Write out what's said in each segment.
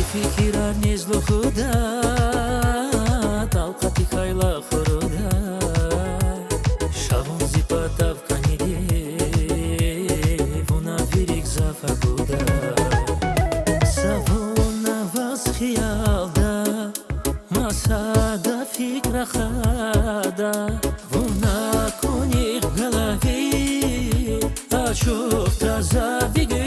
Fikira nezlo khuda talqati khayla khuruda shavun zipatav kanide vuna virik zafaguda savuna vas khiyalda masada fikra khada vuna kunig galavi ashuf tazavigi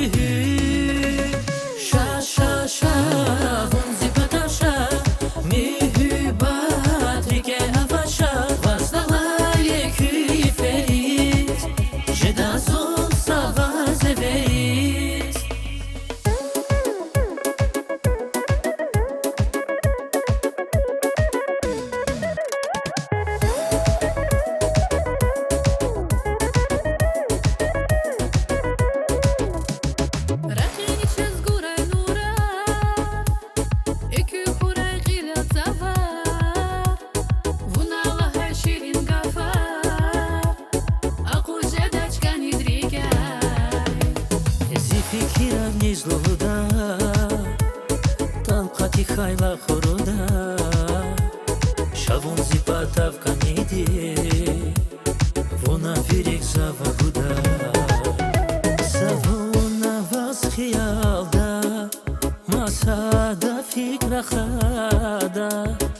Fikira nezloda talqati khayla khuruda shavun zipatav kanide vuna virik zavaguda savuna vas khiyalda masada fikra khada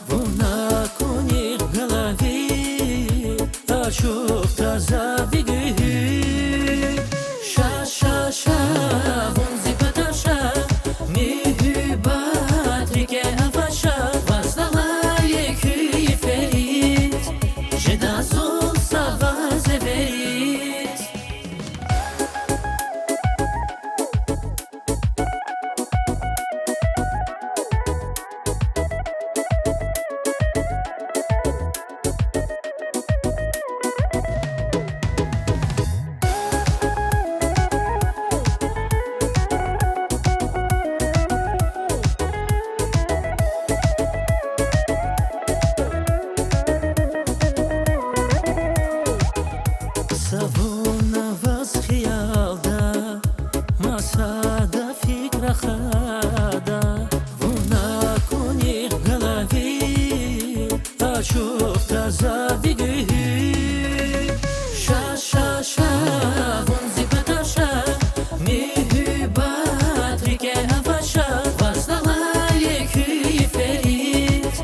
vuna kunig galavi ashuf tazavigi Savuna vas khiyalda masada fikra khada vuna kunig galavi ashuf tazavigi vun zipatasha mihibat rike avasha vasdala yeki ferit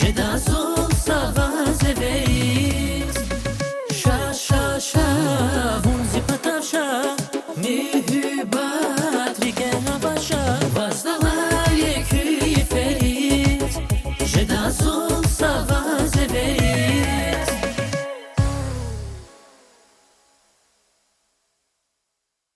jedazul sava